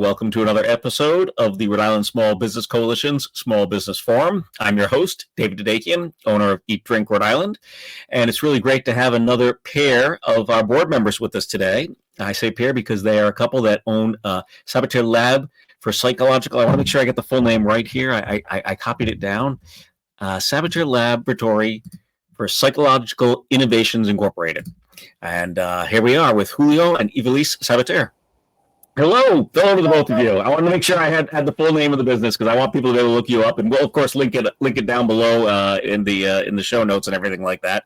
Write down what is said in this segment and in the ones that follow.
welcome to another episode of the Rhode Island Small Business Coalition's Small Business Forum. I'm your host, David Dadekian, owner of Eat Drink Rhode Island, and it's really great to have another pair of our board members with us today. I say pair because they are a couple that own Sabater Lab for Psychological. I want to make sure I get the full name right here. I copied it down. Sabater Laboratory for Psychological Innovations Incorporated. And here we are with Julio and Ivelisse Sabater. Hello to the both of you. I wanted to make sure I had the full name of the business because I want people to be able to look you up, and we'll of course link it down below in the show notes and everything like that.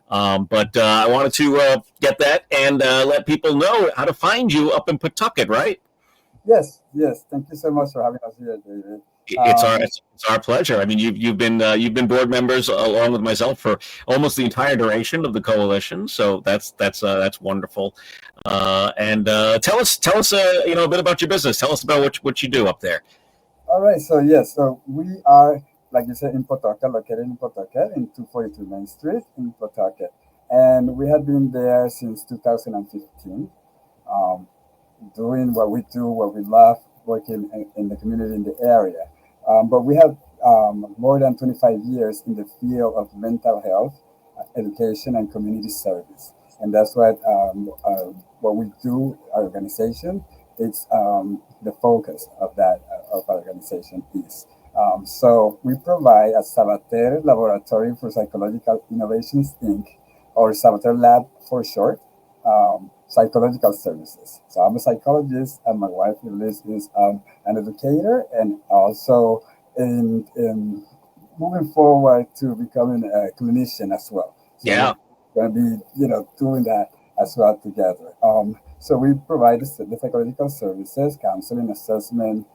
But I wanted to get that and let people know how to find you up in Pawtucket, right? Yes. Thank you so much for having us here, David. It's our pleasure. I mean, you've been board members along with myself for almost the entire duration of the coalition, so that's wonderful. And tell us a bit about your business. Tell us about what you do up there. All right. So we are, like you said, in Pawtucket, located in Pawtucket, in 242 Main Street in Pawtucket, and we have been there since 2015, doing what we do, what we love, working in the community in the area. But we have more than 25 years in the field of mental health, education, and community service. And that's what we do, our organization. It's the focus of that of our organization is. So we provide a Sabater Laboratory for Psychological Innovations, Inc., or Sabater Lab for short, psychological services. So I'm a psychologist, and my wife Ivelisse is an educator, and also in moving forward to becoming a clinician as well. So yeah, we're going to be doing that as well together. So we provide the psychological services, counseling, assessment,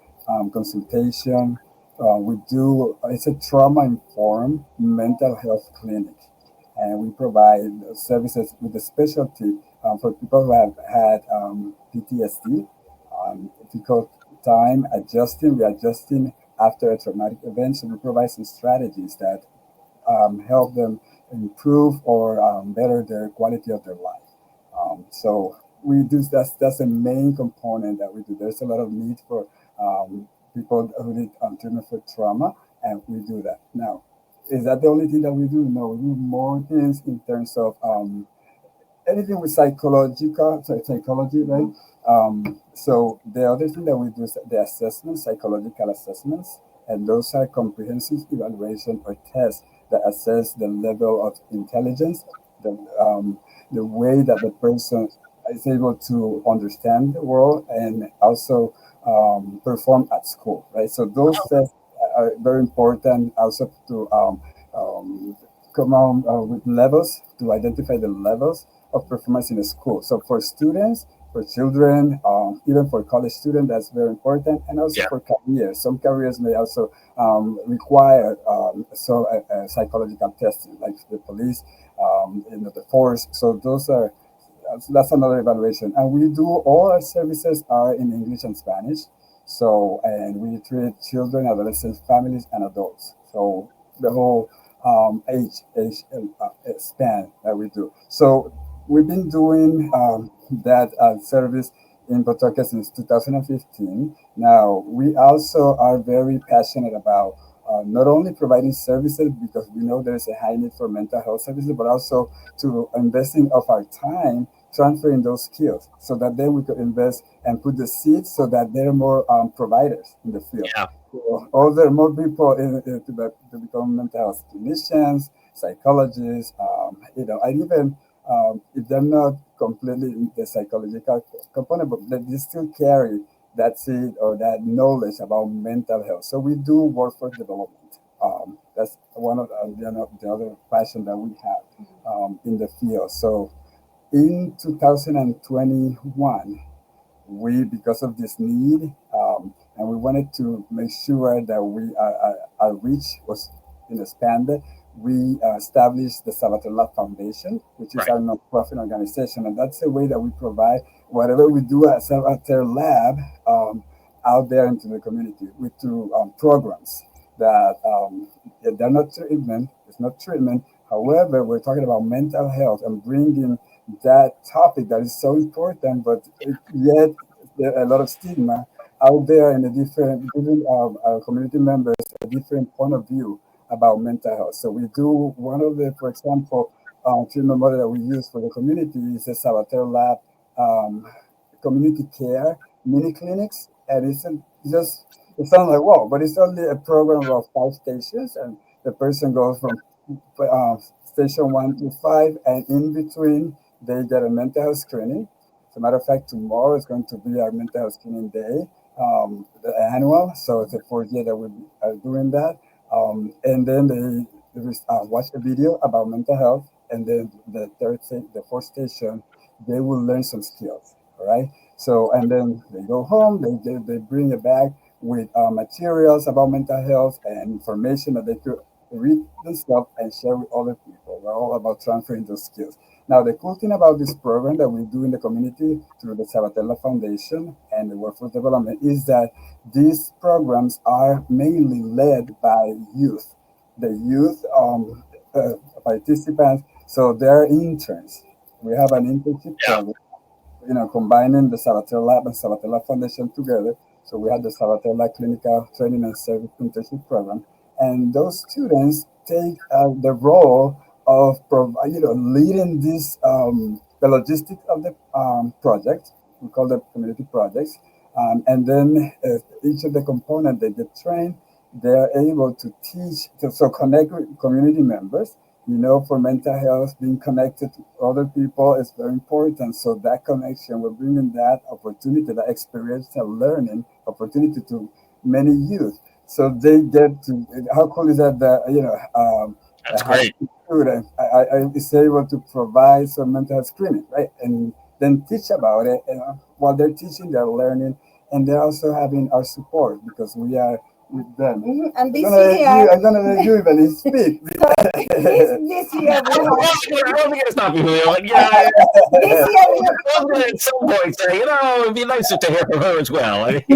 consultation. It's a trauma-informed mental health clinic, and we provide services with the specialty for people who have had PTSD, difficult time readjusting after a traumatic event. So we provide some strategies that help them improve or better their quality of their life. So we do that's the main component that we do. There's a lot of need for people who need treatment for trauma, and we do that. Now, is that the only thing that we do? No, we do more things in terms of anything with psychology, right? So the other thing that we do is the assessments, psychological assessments, and those are comprehensive evaluation or tests that assess the level of intelligence, the way that the person is able to understand the world and also perform at school, right? So those tests are very important also to come on with levels, to identify the levels of performance in the school. So for students, for children, even for college students, that's very important, and also for careers. Some careers may also require psychological testing, like the police, the force. So that's another evaluation. And we do all our services are in English and Spanish. So, and we treat children, adolescents, families, and adults. So the whole age span that we do. So we've been doing that service in Pawtucket since 2015. Now, we also are very passionate about not only providing services because we know there's a high need for mental health services, but also to investing of our time transferring those skills so that then we could invest and put the seeds so that there are more providers in the field. Yeah. So, there are more people to become mental health clinicians, psychologists, and even if they're not completely in the psychological component, but they still carry that seed or that knowledge about mental health. So we do workforce development. That's one of the other passion that we have in the field. So in 2021, because of this need, and we wanted to make sure that our reach was expanded, we established the Sabater Lab Foundation, which is our nonprofit organization, and that's the way that we provide whatever we do at Sabater Lab out there into the community through programs that they're not treatment. It's not treatment. However, we're talking about mental health and bringing that topic that is so important, but yet there are a lot of stigma out there in a different, giving our community members a different point of view about mental health. So we do one of the, for example, treatment model that we use for the community is the Sabater Lab um, community care mini clinics, and just it sounds like whoa, but it's only a program of 5 stations, and the person goes from uh, station 1 to 5, and in between they get a mental health screening. As a matter of fact, tomorrow is going to be our mental health screening day, the annual. So it's the 4th year that we are doing that. And then they watch a video about mental health, and then the fourth station, they will learn some skills. All right. So and then they go home. They bring it back with materials about mental health and information that they could read themselves and share with other people. We're all about transferring those skills. Now, the cool thing about this program that we do in the community through the Sabatella Foundation and the Workforce Development is that these programs are mainly led by youth. The youth participants, so they're interns. We have an internship Yeah. program, combining the Sabatella Lab and Sabatella Foundation together. So we have the Sabatella Clinical Training and Service Internship Program, and those students take the role of leading this the logistics of the project. We call them community projects, and then each of the components they get trained. They're able to teach, so connect with community members. For mental health, being connected to other people is very important. So that connection, we're bringing that opportunity, that experiential learning opportunity to many youth. So they get to, how cool is that? That's A high great. school student is able to provide some mental health screening, right? And then teach about it. And while they're teaching, they're learning, and they're also having our support because we are with them. And this year, I'm gonna let you even speak. this year we I have wasn't going to stop you, Julio. But yeah, this year we have I'm going to at some point say, it'd be nice to hear from her as well. this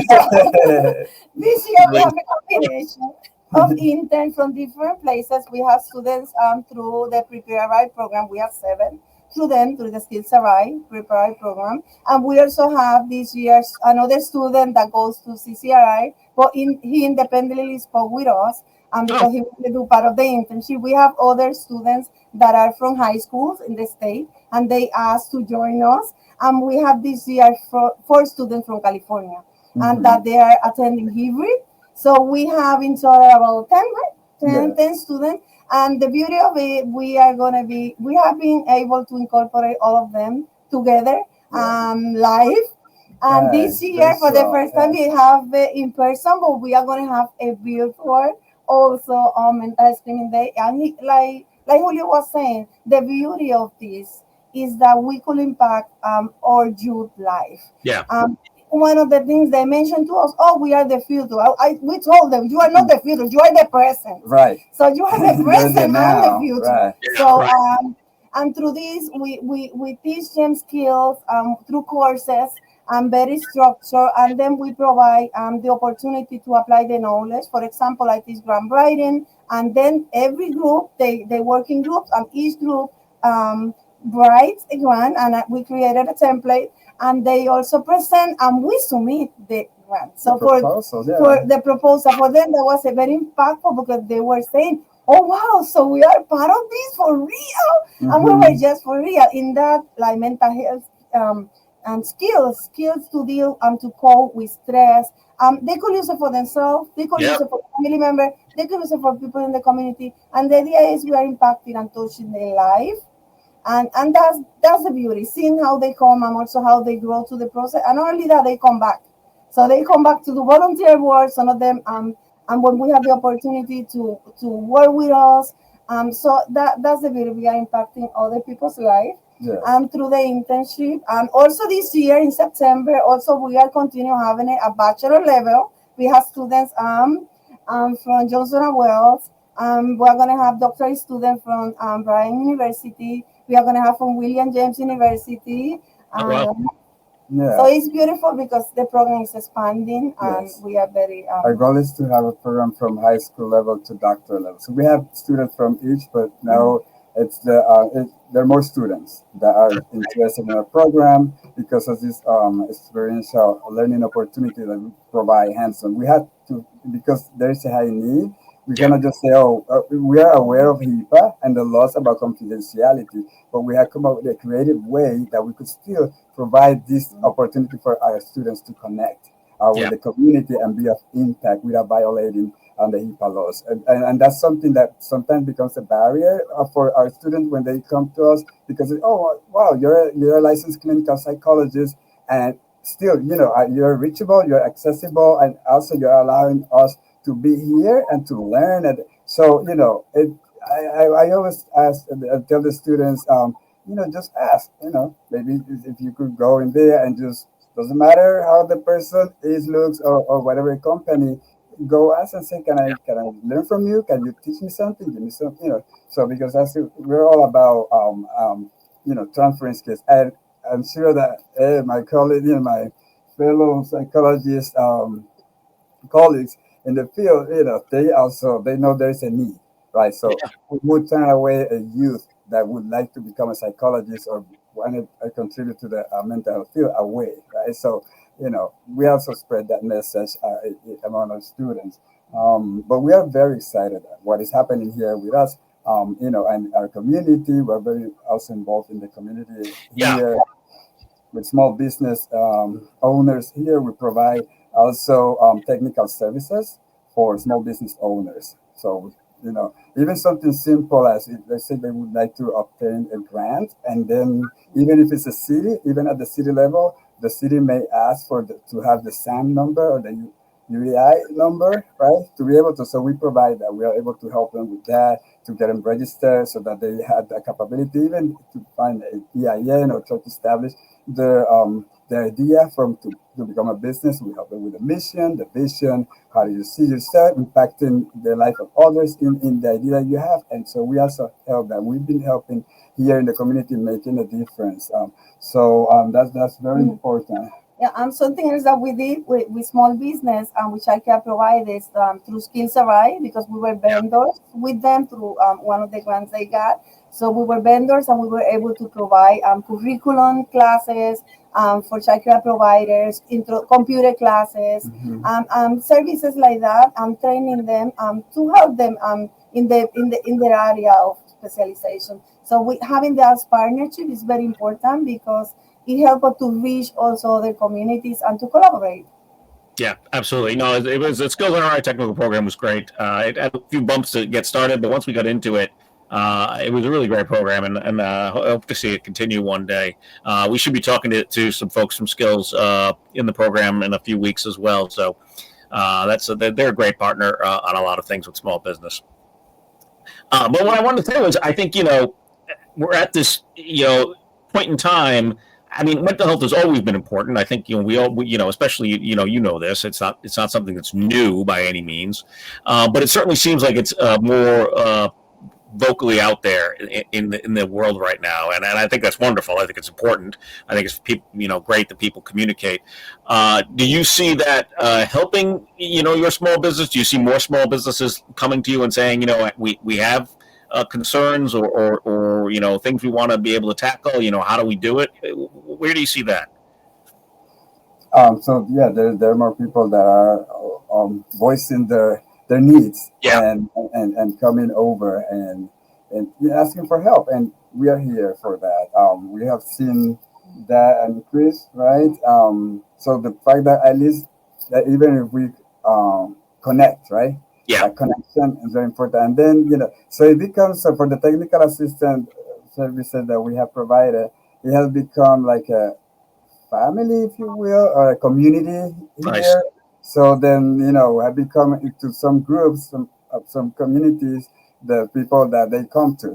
year we have a combination of interns from different places. We have students through the Prepare Right program. We have 7 through them through the Skills Right Prepare Right program, and we also have this year another student that goes to CCRI, but he independently spoke with us. Oh, Because he wanted to do part of the internship. We have other students that are from high schools in the state, and they asked to join us. And we have this year 4 students from California, and that they are attending hybrid. So we have in total about 10, right? 10, 10 students. And the beauty of it, we have been able to incorporate all of them together live. And this year, for the first time, we have in person, but we are going to have a virtual also on mental screening day. And like Julio was saying, the beauty of this is that we could impact our youth life. yeah. One of the things they mentioned to us, oh, we are the future. We told them, you are not the future, you are the present. Right. So you are the present and the future. Right. So Right. and through this, we teach them skills through courses and very structured, and then we provide the opportunity to apply the knowledge. For example, like this grant writing, and then every group, they work in groups, and each group writes a grant, and we created a template, and they also present, and we submit the grant. So for the proposal, for them, that was a very impactful because they were saying, oh wow, so we are part of this for real, and we were just for real in that like mental health and skills to deal and to cope with stress. They could use it for themselves, they could use it for family member, they could use it for people in the community, and the idea is we are impacting and touching their life. And that's the beauty, seeing how they come and also how they grow to the process, and not only that, they come back. So they come back to do volunteer work, some of them, and when we have the opportunity to work with us, so that's the beauty. We are impacting other people's life, through the internship. And also this year in September, also we are continuing having a bachelor level. We have students from Johnson and Wales. We're going to have doctorate students from Bryan University. We are going to have from William James University. So it's beautiful because the program is expanding, and we are very. Our goal is to have a program from high school level to doctoral level. So we have students from each, but now there are more students that are interested in our program because of this experiential learning opportunity that we provide hands-on. We had to, because there is a high need. We Yeah. cannot just say, "Oh, we are aware of HIPAA and the laws about confidentiality," but we have come up with a creative way that we could still provide this opportunity for our students to connect with Yeah. the community and be of impact without violating the HIPAA laws. And that's something that sometimes becomes a barrier for our students when they come to us because, oh, wow, you're a licensed clinical psychologist, and still, you're reachable, you're accessible, and also you're allowing us to be here and to learn. And so, I always ask, tell the students, just ask, maybe if you could go in there and just, doesn't matter how the person is, looks, or whatever company, go ask and say, can I learn from you? Can you teach me something? Give me some, So because we're all about, transferring skills. And I'm sure that my colleague, my fellow psychologists, colleagues in the field, they know there's a need, right? So Yeah. we would turn away a youth that would like to become a psychologist or want to contribute to the mental health field away, right? So, we also spread that message among our students. But we are very excited at what is happening here with us, and our community. We're very also involved in the community Yeah. here with small business owners here. We provide also technical services for small business owners. So, even something simple as let's say they would like to obtain a grant, and then even if it's a city, even at the city level, the city may ask to have the SAM number or the UEI number, right? To be able to, so we provide that. We are able to help them with that, to get them registered so that they have the capability even to find an EIN or try to establish the idea to become a business. We help them with the mission, the vision, how do you see yourself impacting the life of others in the idea that you have. And so we also help that. We've been helping here in the community making a difference. That's very important. Yeah, and something else that we did with small business and which I can provide is through Skills Arrive, because we were vendors with them through one of the grants they got. So we were vendors and we were able to provide curriculum classes for childcare providers, computer classes, services like that. I'm training them to help them in their area of specialization. So having that partnership is very important because it helps us to reach also other communities and to collaborate. Yeah, absolutely. No, it was the Skills on our technical program was great. It had a few bumps to get started, but once we got into it, it was a really great program, and I hope to see it continue one day. We should be talking to some folks from Skills in the program in a few weeks as well. So they're a great partner on a lot of things with small business. But what I wanted to say was, I think we're at this point in time. I mean, mental health has always been important. I think especially this. It's not something that's new by any means, but it certainly seems like it's more vocally out there in the world right now, and I think that's wonderful. I think it's important. I think it's great that people communicate. Do you see that helping your small business? Do you see more small businesses coming to you and saying we have concerns or things we want to be able to tackle? How do we do it? Where do you see that? So yeah, there are more people that are voicing their needs, Yeah. and coming over and asking for help, and we are here for that. We have seen that increase, right? So the fact that at least that even if we connect, right? Yeah. That connection is very important, and then so it becomes, so for the technical assistant services that we have provided, it has become like a family, if you will, or a community Nice. here. So then, I become into some groups, some communities, the people that they come to,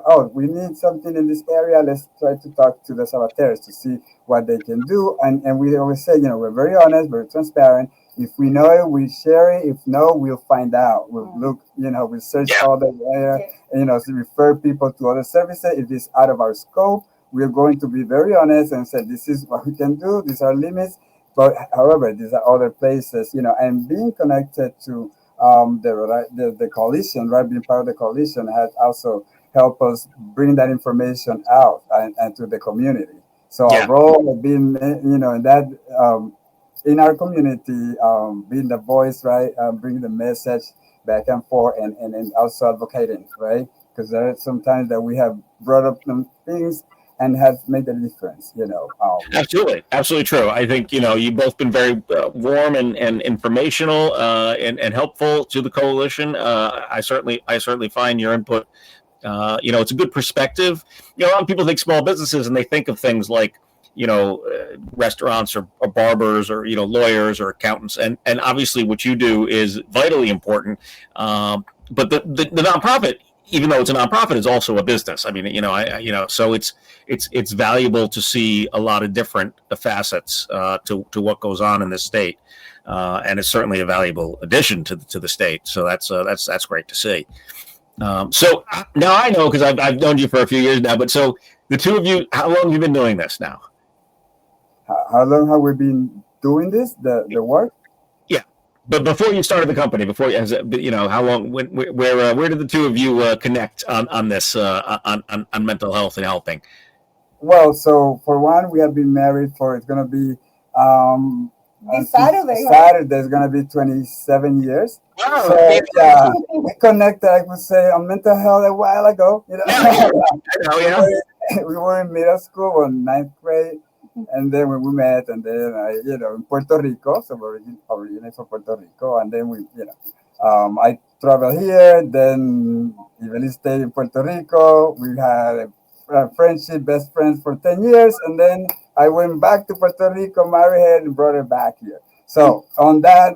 oh, we need something in this area. Let's try to talk to the Sabaters to see what they can do. And we always say, we're very honest, very transparent. If we know it, we share it. If no, we'll find out. We'll look, we search all the area, to refer people to other services. If it's out of our scope, we're going to be very honest and say, this is what we can do. These are limits. But however, these are other places, and being connected to the coalition, right? Being part of the coalition has also help us bring that information out and to the community. So Yeah. our role of being, in that, in our community, being the voice, right, bringing the message back and forth, and also advocating, right, because there are sometimes that we have brought up some things and has made a difference. Absolutely true. I think you've both been very warm and informational and helpful to the coalition. I certainly find your input. It's a good perspective. A lot of people think small businesses and they think of things like restaurants or barbers or lawyers or accountants, and obviously what you do is vitally important. But the nonprofit, even though it's a nonprofit, is also a business. I mean, so it's valuable to see a lot of different facets to what goes on in this state, and it's certainly a valuable addition to the state. So that's great to see. So now I know, because I've known you for a few years now. But so the two of you, how long have you been doing this now? How long have we been doing this? The work? Yeah, but before you started the company, how long? Where did the two of you connect on this on mental health and helping? Well, so for one, we have been married for, it's going to be this Saturday. Saturday is going to be 27 years. Wow. So yeah, we connected, I would say, on mental health a while ago. Yeah. We were in middle school or ninth grade. And then when we met, and then in Puerto Rico, so we're originally from Puerto Rico, and then I traveled here. Then Ivelisse stayed in Puerto Rico. We had a friendship, best friends for 10 years, and then I went back to Puerto Rico, married her, and brought her back here. So on that,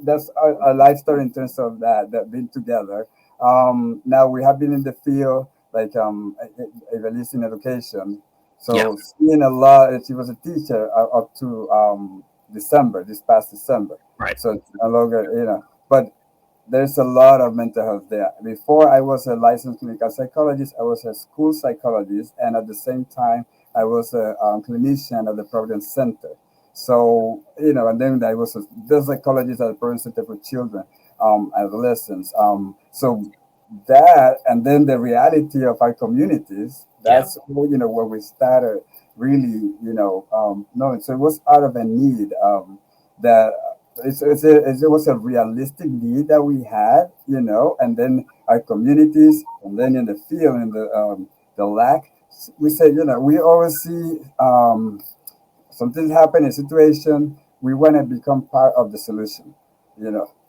that's our life story in terms of that being together. Now we have been in the field, like Ivelisse in education. So seeing a lot, she was a teacher up to this past December. Right. So it's no longer, but there's a lot of mental health there. Before I was a licensed clinical psychologist, I was a school psychologist, and at the same time, I was a clinician at the Providence Center. So, and then I was the psychologist at the Providence Center for Children, adolescents. So that, and then the reality of our communities, that's where we started really, knowing. So it was out of a need that it was a realistic need that we had, and then our communities, and then in the field, in the lack, we said, we always see something happen, a situation, we want to become part of the solution,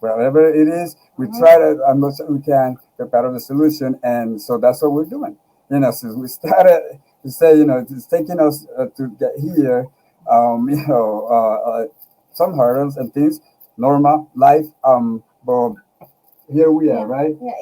wherever it is, we try to, as much as we can, be part of the solution, and so that's what we're doing. Since we started to say, it's taking us to get here, some hurdles and things, normal life, but here we are, right? Yeah.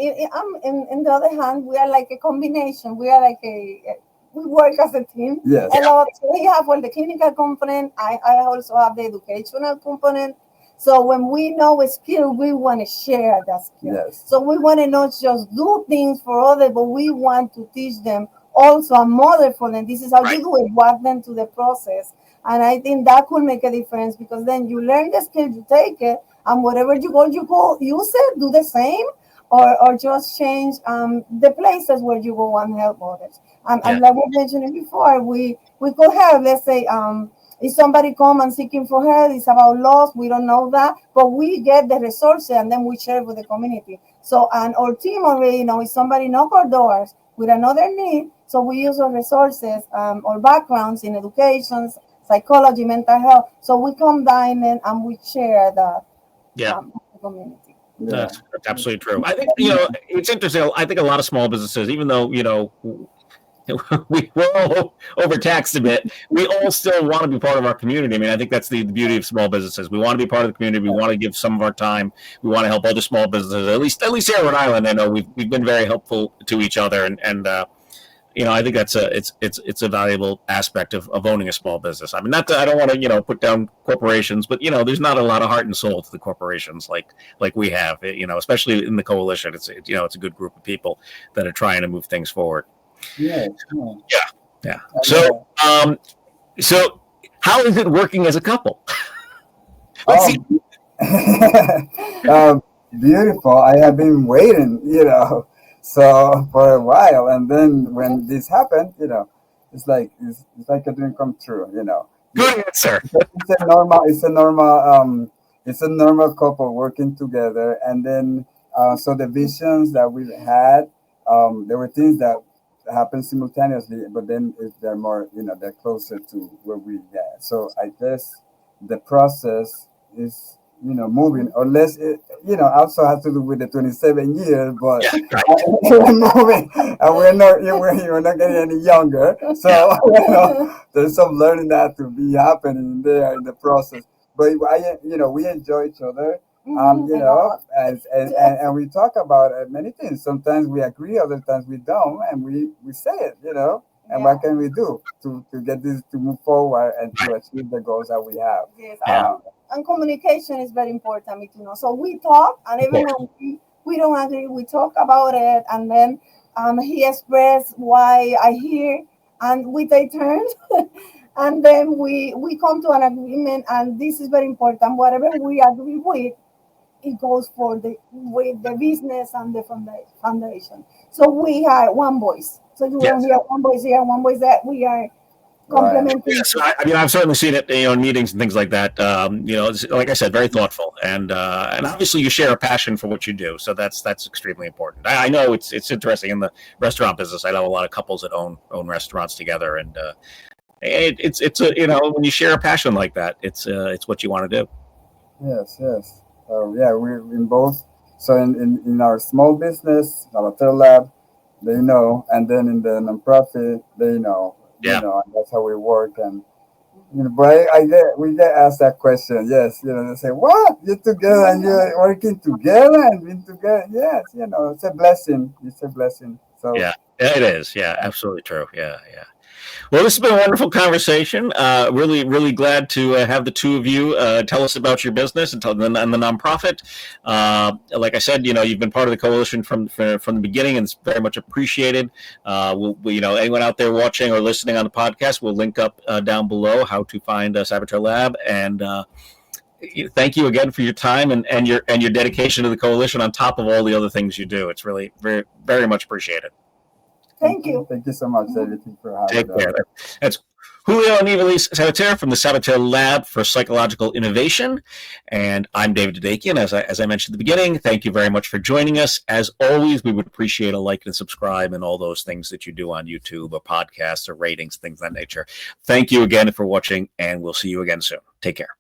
In the other hand, we are like a combination. We are like we work as a team. Yes. A lot. We have the clinical component. I also have the educational component. So when we know a skill, we want to share that skill. Yes. So we want to not just do things for others, but we want to teach them also a model for them. This is how you do it. Walk them to the process. And I think that could make a difference, because then you learn the skill, you take it, and whatever you go use it, do the same, or just change the places where you go and help others. And like we mentioned before, we could have, let's say, if somebody come and seeking for help, it's about loss, we don't know that, but we get the resources and then we share with the community. So, and our team already know if somebody knock our doors with another need, so we use our resources, our backgrounds in education, psychology, mental health. So we combine it and we share the community. Yeah. That's absolutely true. I think, it's interesting. I think a lot of small businesses, even though, we're all overtaxed a bit, we all still want to be part of our community. I mean, I think that's the beauty of small businesses. We want to be part of the community. We want to give some of our time. We want to help other small businesses. At least here in Rhode Island, I know we've been very helpful to each other, and I think that's it's a valuable aspect of owning a small business. I mean, I don't want to put down corporations, but there's not a lot of heart and soul to the corporations like we have. Especially in the coalition, it's a good group of people that are trying to move things forward. Yeah. So how is it working as a couple? Beautiful. I have been waiting, So for a while, and then when this happened, it's like a dream come true. Good answer. It's a normal couple working together, and then so the visions that we had, there were things that happen simultaneously, but then if they're more, they're closer to where we get. So I guess the process is, moving, unless it, also has to do with the 27 years, but Yeah, right. we're moving, and we're not getting any younger. So, there's some learning that to be happening there in the process. But we enjoy each other. And we talk about many things. Sometimes we agree, other times we don't, and we say it, And what can we do to get this to move forward and to achieve the goals that we have? Yes. Yeah. And communication is very important, So we talk, and even when we don't agree, we talk about it, and then he expressed why I hear, and we take turns. And then we come to an agreement, and this is very important. Whatever we agree with, it goes with the business and the foundation. So we are one voice. So you don't hear one voice here, one voice there. We are complementing. Yes, I've certainly seen it, in meetings and things like that. Like I said, very thoughtful, and obviously you share a passion for what you do. So that's extremely important. I know it's interesting in the restaurant business. I know a lot of couples that own restaurants together, and it's when you share a passion like that, it's what you want to do. Yes. We're in both. So in our small business, Sabater Lab, they know, and then in the nonprofit, they know. Yeah. And that's how we work. And but we get asked that question. Yes, they say, "What? You're together and you're working together and being together?" Yes, it's a blessing. It's a blessing. So yeah, it is. Yeah, absolutely true. Yeah. Well, this has been a wonderful conversation. Really, really glad to have the two of you tell us about your business and the nonprofit. Like I said, you've been part of the coalition from the beginning, and it's very much appreciated. Anyone out there watching or listening on the podcast, we'll link up down below how to find Sabater Lab. And thank you again for your time and your dedication to the coalition on top of all the other things you do. It's really very, very much appreciated. Thank you. Thank you so much, David, for having me. Take care. That's Julio and Ivelisse Sabater from the Sabater Lab for Psychological Innovation. And I'm David Dadekian. As I mentioned at the beginning, thank you very much for joining us. As always, we would appreciate a like and subscribe and all those things that you do on YouTube or podcasts or ratings, things of that nature. Thank you again for watching, and we'll see you again soon. Take care.